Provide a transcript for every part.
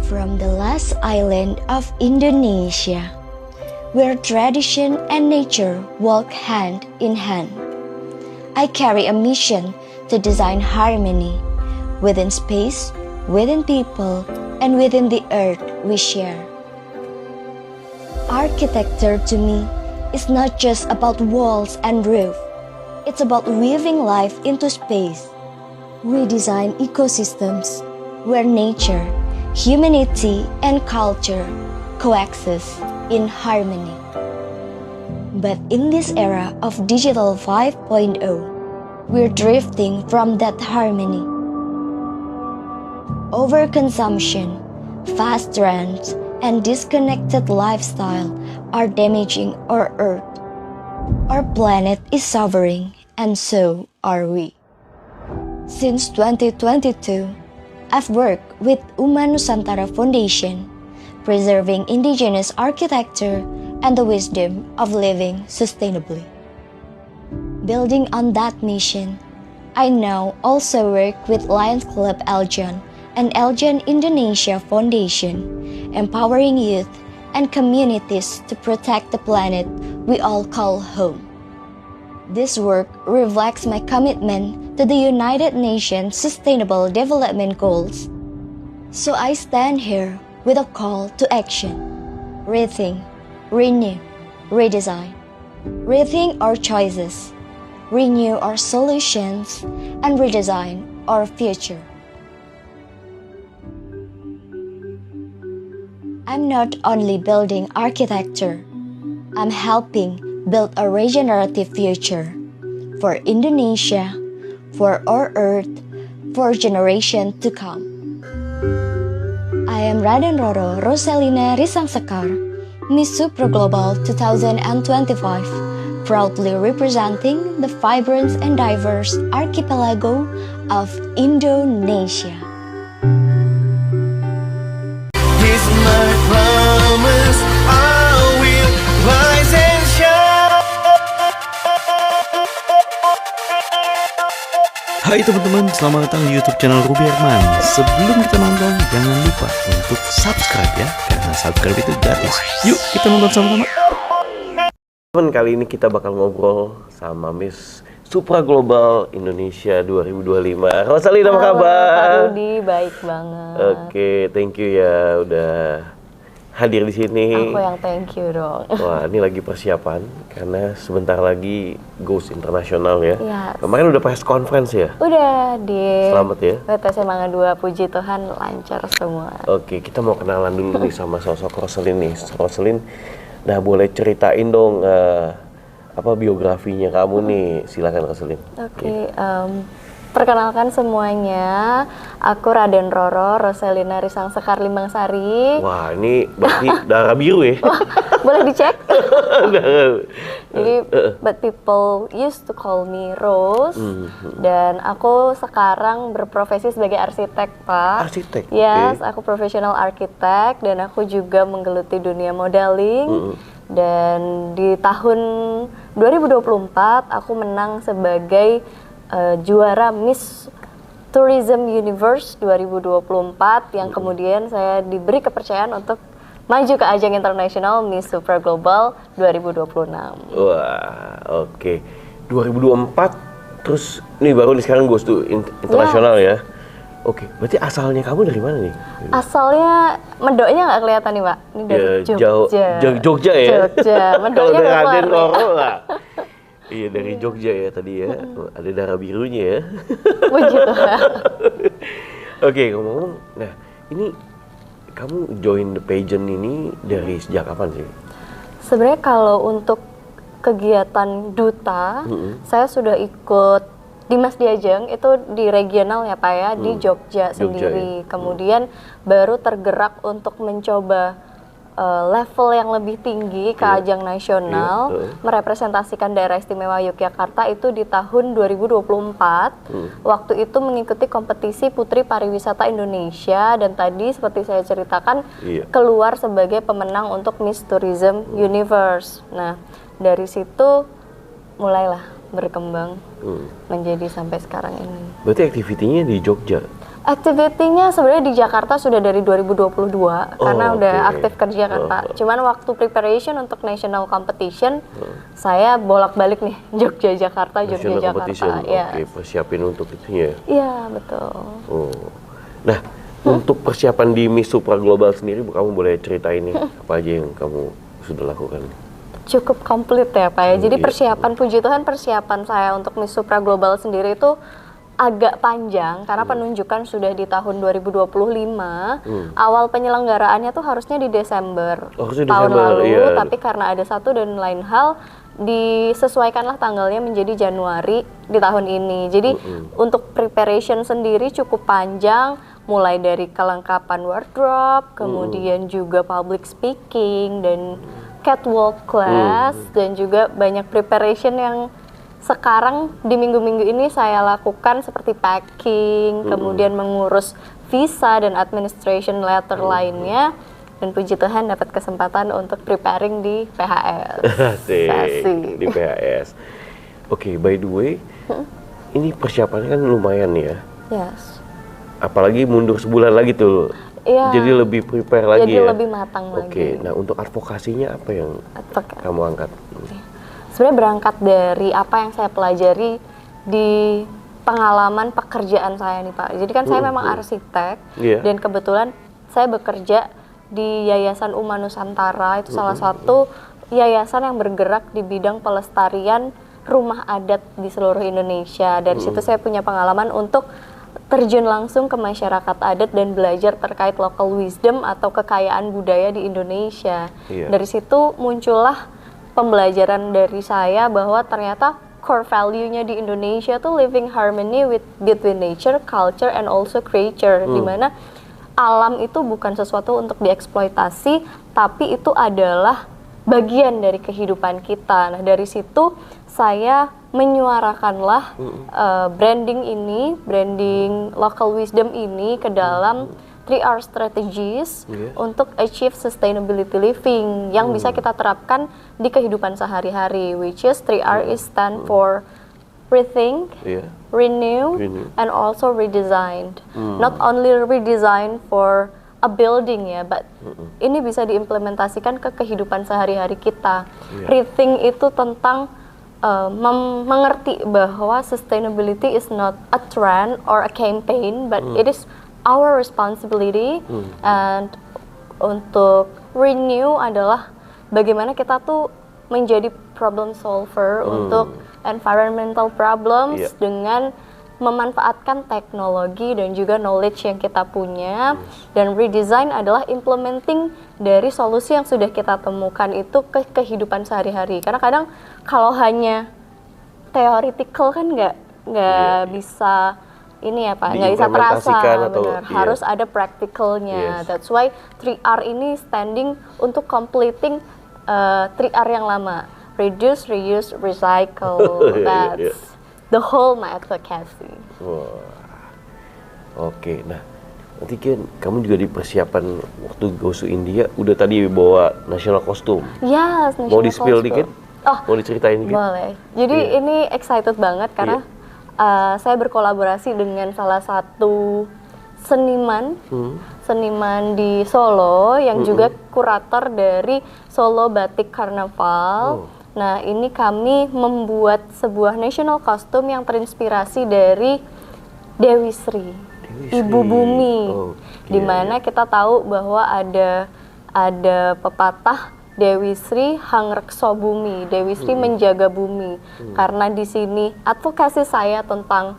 From the last island of Indonesia, where tradition and nature walk hand in hand, I carry a mission to design harmony within space, within people, and within the earth we share. Architecture to me is not just about walls and roof. It's about weaving life into space. We design ecosystems where nature, humanity, and culture coexist in harmony. But in this era of digital 5.0, we're drifting from that harmony. Overconsumption, fast trends, and disconnected lifestyle are damaging our earth. Our planet is suffering, and so are we. Since 2022, I've worked with Uma Nusantara Foundation, preserving indigenous architecture and the wisdom of living sustainably. Building on that mission, I now also work with Lions Club Eljan and Eljan Indonesia Foundation, empowering youth and communities to protect the planet we all call home. This work reflects my commitment to the United Nations Sustainable Development Goals. So I stand here with a call to action. Rethink, renew, redesign. Rethink our choices, renew our solutions, and redesign our future. I'm not only building architecture, I'm helping build a regenerative future for Indonesia, for our Earth, for generations to come. I am Raden Roro Roselina Risangsekar, Miss Super Global 2025, proudly representing the vibrant and diverse archipelago of Indonesia. Here's my promise, I will rise and shine. Hai teman-teman, selamat datang di YouTube channel Ruby Herman. Sebelum kita nonton, jangan lupa untuk subscribe ya, karena subscribe itu gratis. Yuk kita nonton sama-sama. Teman, kali ini kita bakal ngobrol sama Miss Supra Global Indonesia 2025. Rosalina, apa kabar? Pak Rudi, baik banget. Oke, thank you ya udah hadir di sini. Aku yang thank you dong. Wah, ini lagi persiapan karena sebentar lagi Goes Internasional ya. Yes. Kemarin udah press conference ya? Udah di Selamat ya. WTC Mangga 2, puji Tuhan lancar semua. Oke, kita mau kenalan dulu nih sama sosok Roselin nih. Roselin, nah boleh ceritain dong apa biografinya kamu nih? Silakan Roselin. Oke, perkenalkan semuanya, aku Raden Roro Roselina Risangsekar Limangsari. Wah, ini berarti darah biru ya? Boleh dicek? Jadi, but people used to call me Rose. Dan aku sekarang berprofesi sebagai arsitek, Pak. Arsitek? Yes, Okay. aku profesional arsitek dan aku juga menggeluti dunia modeling. Dan di tahun 2024 aku menang sebagai juara Miss Tourism Universe 2024 yang kemudian saya diberi kepercayaan untuk maju ke ajang internasional Miss Super Global 2026. Wah, oke. 2024, terus nih baru nih sekarang Goes to internasional ya? Oke, berarti asalnya kamu dari mana nih? Asalnya medoknya nggak kelihatan nih, Pak. Ini dari Jogja. Jogja ya? Jogja, Kalau medoknya dari nggak Raden keluar. Roro lah. Iya, dari Jogja ya tadi ya. Ada darah birunya ya. Puji Tuhan. Oke, ngomong-ngomong, nah ini kamu join the pageant ini dari sejak kapan sih? Sebenarnya kalau untuk kegiatan duta, saya sudah ikut Dimas Diajeng itu di regional ya Pak ya, di Jogja sendiri. Ya. Kemudian baru tergerak untuk mencoba level yang lebih tinggi ke ajang nasional, merepresentasikan daerah istimewa Yogyakarta itu di tahun 2024. Waktu itu mengikuti kompetisi Putri Pariwisata Indonesia dan tadi seperti saya ceritakan keluar sebagai pemenang untuk Miss Tourism Universe. Nah, dari situ mulailah berkembang menjadi sampai sekarang ini. Berarti aktivitinya di Jogja? Activity-nya sebenarnya di Jakarta sudah dari 2022 karena udah oke. aktif kerja kan Pak. Cuman waktu preparation untuk national competition saya bolak-balik nih Jogja Jakarta, Jogja National Jakarta. competition. Ya. Oke, persiapin untuk itunya. Iya, betul. Oh. Nah, untuk persiapan di Miss Supra Global sendiri, kamu boleh ceritain nih apa aja yang kamu sudah lakukan? Cukup komplit ya Pak ya. Jadi Iya. persiapan, puji Tuhan persiapan saya untuk Miss Supra Global sendiri itu agak panjang karena penunjukan sudah di tahun 2025. Awal penyelenggaraannya tuh harusnya di Desember Harusnya tahun Desember, lalu, iya. tapi karena ada satu dan lain hal disesuaikanlah tanggalnya menjadi Januari di tahun ini. Jadi untuk preparation sendiri cukup panjang, mulai dari kelengkapan wardrobe, kemudian juga public speaking dan catwalk class, dan juga banyak preparation yang sekarang di minggu-minggu ini saya lakukan seperti packing, kemudian mengurus visa dan administration letter lainnya, dan puji Tuhan dapat kesempatan untuk preparing di PHS. Asik, di PHS. Oke, by the way, ini persiapannya kan lumayan ya. Yes. Apalagi mundur sebulan lagi tuh. Iya. Jadi lebih prepare lagi Jadi ya. lebih matang lagi. Oke, nah untuk advokasinya apa yang Advokat. kamu angkat? Sebenarnya berangkat dari apa yang saya pelajari di pengalaman pekerjaan saya nih Pak. Jadi kan saya memang arsitek, Iya. dan kebetulan saya bekerja di Yayasan Uma Nusantara, itu salah satu yayasan yang bergerak di bidang pelestarian rumah adat di seluruh Indonesia. Dari situ saya punya pengalaman untuk terjun langsung ke masyarakat adat dan belajar terkait local wisdom atau kekayaan budaya di Indonesia. Iya. Dari situ muncullah pembelajaran dari saya bahwa ternyata core value-nya di Indonesia tuh living harmony between nature, culture, and also creature, di mana alam itu bukan sesuatu untuk dieksploitasi, tapi itu adalah bagian dari kehidupan kita. Nah, dari situ saya menyuarakanlah branding local wisdom ini ke dalam 3R strategies untuk achieve sustainability living yang bisa kita terapkan di kehidupan sehari-hari, which is 3R is stand for rethink, Iya. renew, and also redesigned. Not only redesign for a building ya, but ini bisa diimplementasikan ke kehidupan sehari-hari kita. Rethink itu tentang mengerti bahwa sustainability is not a trend or a campaign, but it is our responsibility. And untuk renew adalah bagaimana kita tuh menjadi problem solver untuk environmental problems dengan memanfaatkan teknologi dan juga knowledge yang kita punya. Dan redesign adalah implementing dari solusi yang sudah kita temukan itu ke kehidupan sehari-hari. Karena kadang kalau hanya theoretical kan nggak bisa ini ya Pak, nggak bisa terasa, Diimplementasikan atau- benar. iya. Harus ada practicalnya. Yes. That's why 3R ini standing untuk completing 3R yang lama. Reduce, reuse, recycle. That's the whole my advocacy. Wah. Oke, nah nanti kan kamu juga di persiapan waktu goes to India udah tadi bawa national costume. Yes, Mau di spill costume. dikit? Oh, Mau diceritain dikit? boleh. Jadi Iya. ini excited banget karena saya berkolaborasi dengan salah satu seniman di Solo yang juga kurator dari Solo Batik Carnaval. Nah, ini kami membuat sebuah national costume yang terinspirasi dari Dewi Sri, Ibu Bumi. Di mana kita tahu bahwa ada pepatah Dewi Sri Hangrekso Bumi, Dewi Sri menjaga bumi. Karena di sini advokasi saya tentang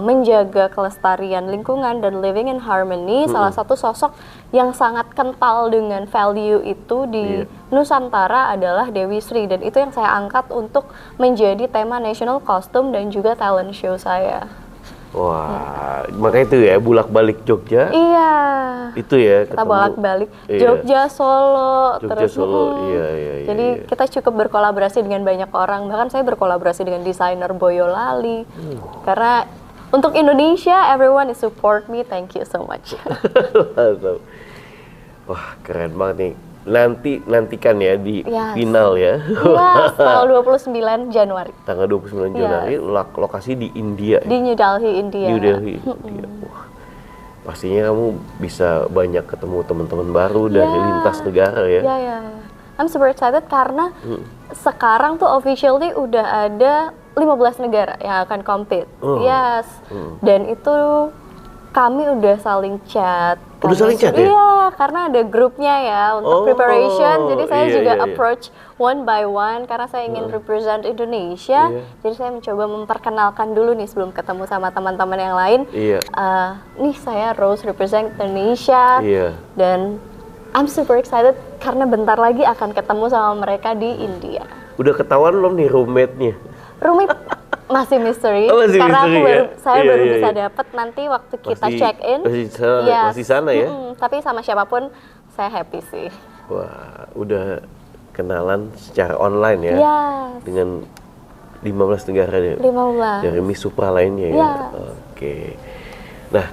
menjaga kelestarian lingkungan dan living in harmony, salah satu sosok yang sangat kental dengan value itu di Nusantara adalah Dewi Sri, dan itu yang saya angkat untuk menjadi tema national costume dan juga talent show saya. Wah, makanya itu ya bulak-balik Jogja. Iya. Itu ya Kita ketemu. bolak-balik Iya. Jogja, Solo, Jogja, terus Solo, iya. jadi kita cukup berkolaborasi dengan banyak orang. Bahkan saya berkolaborasi dengan desainer Boyolali. Karena untuk Indonesia, everyone is support me. Thank you so much. Mantap. Wah, keren banget nih. Nantikan ya di Yes. final ya. Iya, tanggal 29 Januari Tanggal 29 Januari lokasi di India. di New Delhi, India. New Delhi. India. Wah. pastinya kamu bisa banyak ketemu teman-teman baru dari lintas negara ya. Ya. I'm super excited karena sekarang tuh officially udah ada 15 negara yang akan compete. Yes. Dan itu kami udah saling chat. Udah saling chat ya? Iya, karena ada grupnya ya untuk preparation. Jadi saya juga approach one by one karena saya ingin represent Indonesia. Jadi saya mencoba memperkenalkan dulu nih sebelum ketemu sama teman-teman yang lain. Nih saya Rose represent Indonesia. Dan I'm super excited karena bentar lagi akan ketemu sama mereka di India. Udah ketahuan belum nih roommate-nya? Roommate masih misteri, masih karena misteri, saya baru bisa dapat nanti waktu kita check in. Masih sana ya? Tapi sama siapapun saya happy sih. Wah, udah kenalan secara online ya? Dengan 15 negara ya? 15. Dari Miss Supra lainnya ya? Oke. Nah,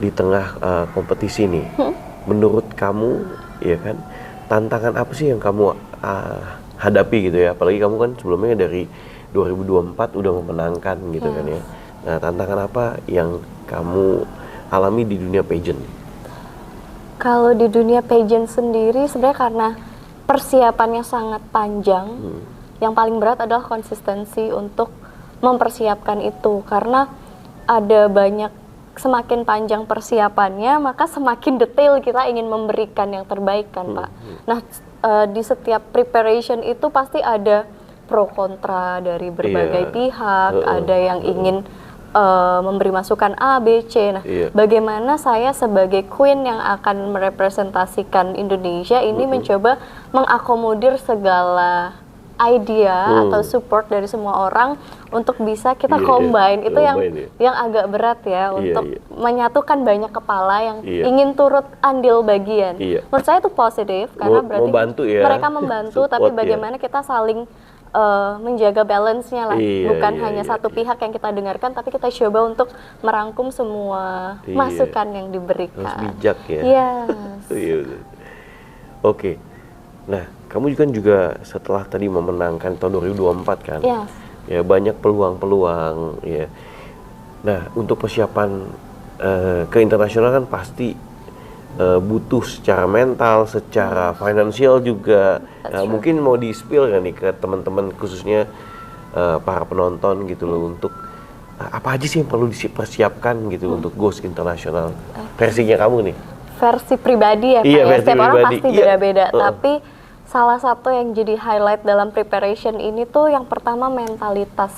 di tengah kompetisi nih, menurut kamu, ya kan, tantangan apa sih yang kamu hadapi gitu ya? Apalagi kamu kan sebelumnya dari 2024 udah memenangkan gitu kan ya. Nah, tantangan apa yang kamu alami di dunia pageant? Kalau di dunia pageant sendiri sebenarnya karena persiapannya sangat panjang, yang paling berat adalah konsistensi untuk mempersiapkan itu. Karena ada banyak, semakin panjang persiapannya, maka semakin detail kita ingin memberikan yang terbaik kan Pak. Nah, di setiap preparation itu pasti ada pro kontra dari berbagai pihak, ada yang ingin memberi masukan A, B, C. Nah, bagaimana saya sebagai queen yang akan merepresentasikan Indonesia ini mencoba mengakomodir segala idea atau support dari semua orang untuk bisa kita combine. Itu yang agak berat ya untuk menyatukan banyak kepala yang ingin turut andil bagian. Menurut saya itu positif karena berarti membantu ya. Mereka membantu, tapi bagaimana kita saling menjaga balance-nya lah, bukan hanya satu pihak yang kita dengarkan, tapi kita coba untuk merangkum semua masukan yang diberikan. Harus bijak ya. Oke. Nah, kamu juga setelah tadi memenangkan tahun 2024 kan? Ya, banyak peluang-peluang ya. Nah, untuk persiapan ke internasional kan pasti butuh secara mental, secara finansial juga. Mungkin mau di-spill kan nih ke teman-teman khususnya para penonton gitu loh, untuk apa aja sih yang perlu dipersiapkan gitu untuk goes internasional. Versinya kamu nih. Versi pribadi ya Pak, ya. Setiap orang pasti beda-beda, tapi salah satu yang jadi highlight dalam preparation ini tuh yang pertama mentalitas.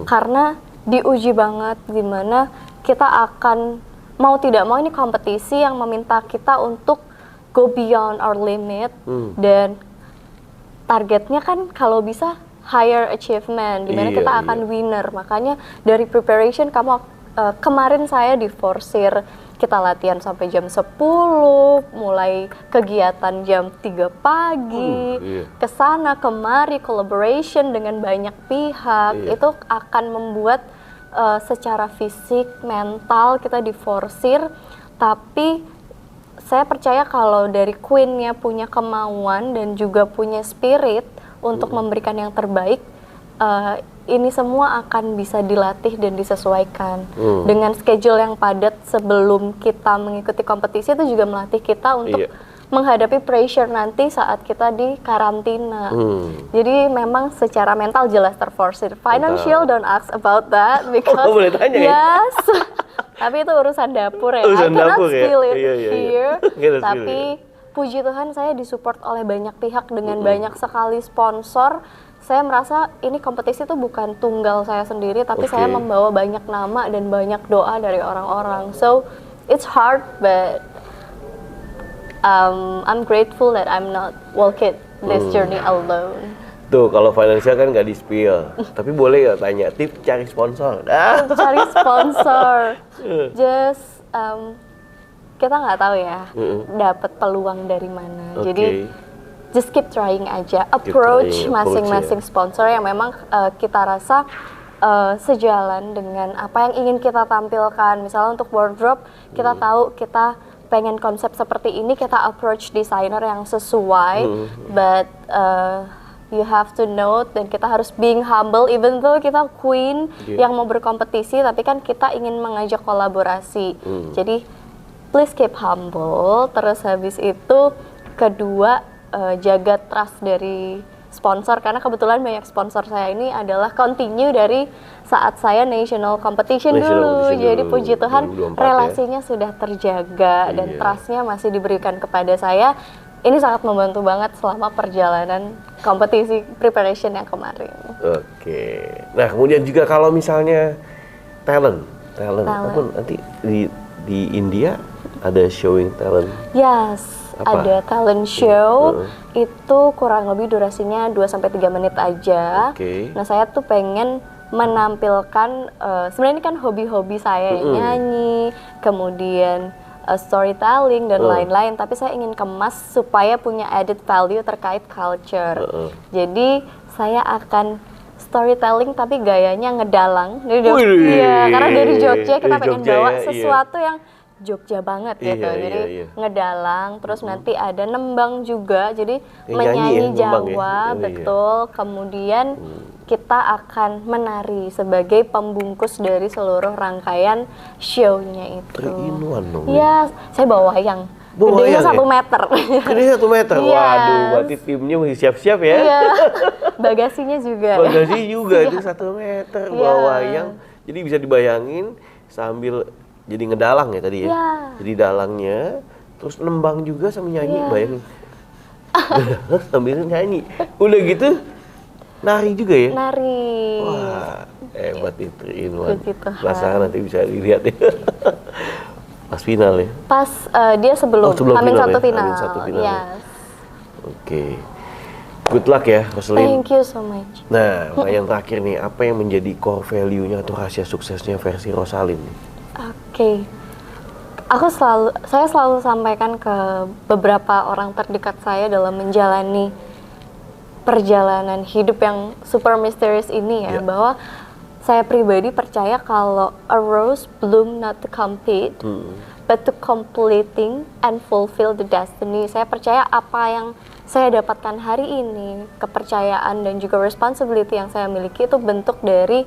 Karena diuji banget gimana kita akan mau tidak mau, ini kompetisi yang meminta kita untuk go beyond our limit, dan targetnya kan kalau bisa higher achievement, dimana kita akan winner. Makanya dari preparation kemarin saya diforsir, kita latihan sampai jam 10, mulai kegiatan jam 3 pagi, kesana kemari, collaboration dengan banyak pihak, itu akan membuat secara fisik, mental kita diforsir. Tapi saya percaya kalau dari queen-nya punya kemauan dan juga punya spirit untuk memberikan yang terbaik, ini semua akan bisa dilatih dan disesuaikan. Dengan schedule yang padat sebelum kita mengikuti kompetisi, itu juga melatih kita untuk menghadapi pressure nanti saat kita di karantina. Jadi memang secara mental jelas terforsir. Financial, don't ask about that because boleh tanya yes. Tapi itu urusan dapur ya. Urusan I cannot dapur ya? spill it Iya. here. Tapi puji Tuhan saya disupport oleh banyak pihak dengan banyak sekali sponsor. Saya merasa ini kompetisi itu bukan tunggal saya sendiri, tapi saya membawa banyak nama dan banyak doa dari orang-orang. So it's hard, but I'm grateful that I'm not walking this journey alone. Tuh, kalau financial kan nggak di-spill. Tapi boleh nggak tanya tips cari sponsor? Cari sponsor, just kita nggak tahu ya dapat peluang dari mana. Jadi just keep trying aja, approach masing-masing sponsor yang memang kita rasa sejalan dengan apa yang ingin kita tampilkan. Misalnya untuk wardrobe, kita tahu kita pengen konsep seperti ini, kita approach desainer yang sesuai, but you have to note, dan kita harus being humble, even though kita queen yang mau berkompetisi, tapi kan kita ingin mengajak kolaborasi. Jadi please keep humble. Terus habis itu kedua, jaga trust dari sponsor, karena kebetulan banyak sponsor saya ini adalah continue dari saat saya national competition dulu. Jadi puji Tuhan 2024 relasinya sudah terjaga dan trustnya masih diberikan kepada saya. Ini sangat membantu banget selama perjalanan kompetisi preparation yang kemarin. Oke. Nah, kemudian juga kalau misalnya talent. Apapun nanti di India ada showing talent. Yes. Apa? Ada talent show, itu kurang lebih durasinya 2-3 menit aja. Nah, saya tuh pengen menampilkan, sebenarnya ini kan hobi-hobi saya, nyanyi, kemudian storytelling dan lain-lain, tapi saya ingin kemas supaya punya added value terkait culture. Jadi saya akan storytelling tapi gayanya ngedalang. Iya, karena dari Jogja kita pengen bawa sesuatu yang Jogja banget gitu. Jadi ngedalang, terus nanti ada nembang juga, jadi menyanyi Jawa, betul. Kemudian kita akan menari sebagai pembungkus dari seluruh rangkaian show-nya itu. 3-in-1 dong. Iya, saya bawa wayang. Gedenya 1 meter. Gedenya 1 meter? Waduh, berarti timnya masih siap-siap ya? Iya, bagasinya juga. Bagasi juga, itu 1 meter, bawa wayang. Jadi bisa dibayangin sambil jadi ngedalang ya tadi ya? Jadi dalangnya, terus nembang juga sambil nyanyi, bayangin. Sambil nyanyi. Udah gitu, nari juga ya? Nari. Wah, hebat itu, Inwan. Penasaran nanti bisa dilihat ya. Pas final ya? Pas dia sebelum Hamin satu final. Yes. Oke. Good luck ya, Roslyn. Thank you so much. Nah, yang terakhir nih, apa yang menjadi core value-nya atau rahasia suksesnya versi Rosalyn nih? Oke. Saya selalu sampaikan ke beberapa orang terdekat saya dalam menjalani perjalanan hidup yang super misterius ini ya, bahwa saya pribadi percaya kalau a rose bloom not to compete, but to completing and fulfill the destiny. Saya percaya apa yang saya dapatkan hari ini, kepercayaan dan juga responsibility yang saya miliki itu bentuk dari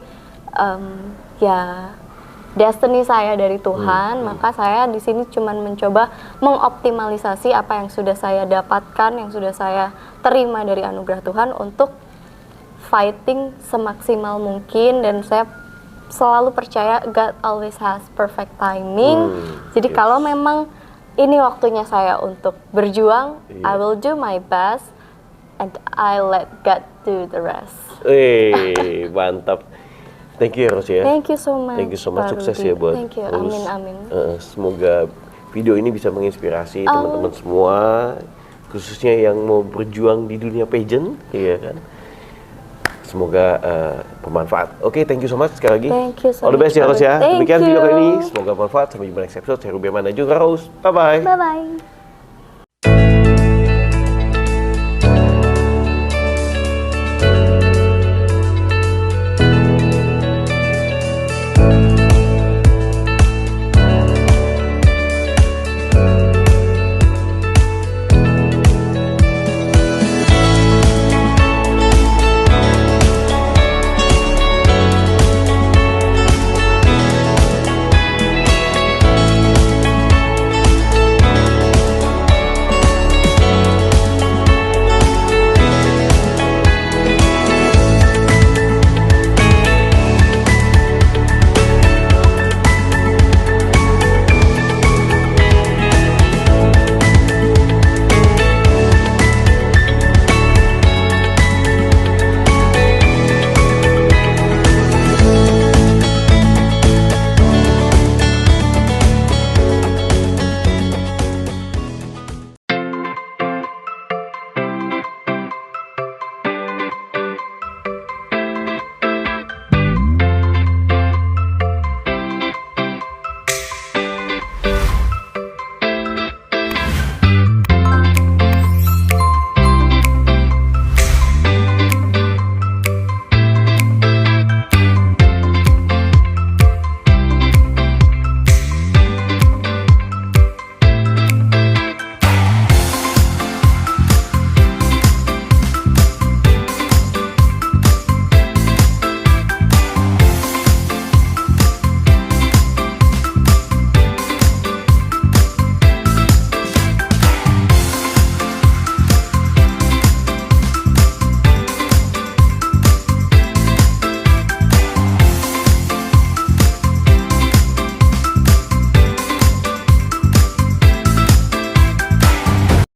destiny saya dari Tuhan. Maka saya di sini cuman mencoba mengoptimalisasi apa yang sudah saya dapatkan, yang sudah saya terima dari anugerah Tuhan untuk fighting semaksimal mungkin. Dan saya selalu percaya God always has perfect timing. Jadi kalau memang ini waktunya saya untuk berjuang, I will do my best and I let God do the rest. Mantap. Thank you ya, Ros ya. Thank you so much. Thank you so much, sukses ya buat. Thank you. Amin. Semoga video ini bisa menginspirasi teman-teman semua, khususnya yang mau berjuang di dunia pageant, ya kan. Semoga bermanfaat. Oke, thank you so much sekali lagi. Thank you so All the best ya, Ros ya. Thank Demikian you. video kali ini. Semoga bermanfaat. Sampai jumpa next episode. Saya Ruby Amanda juga, Ros. Bye-bye. Bye-bye.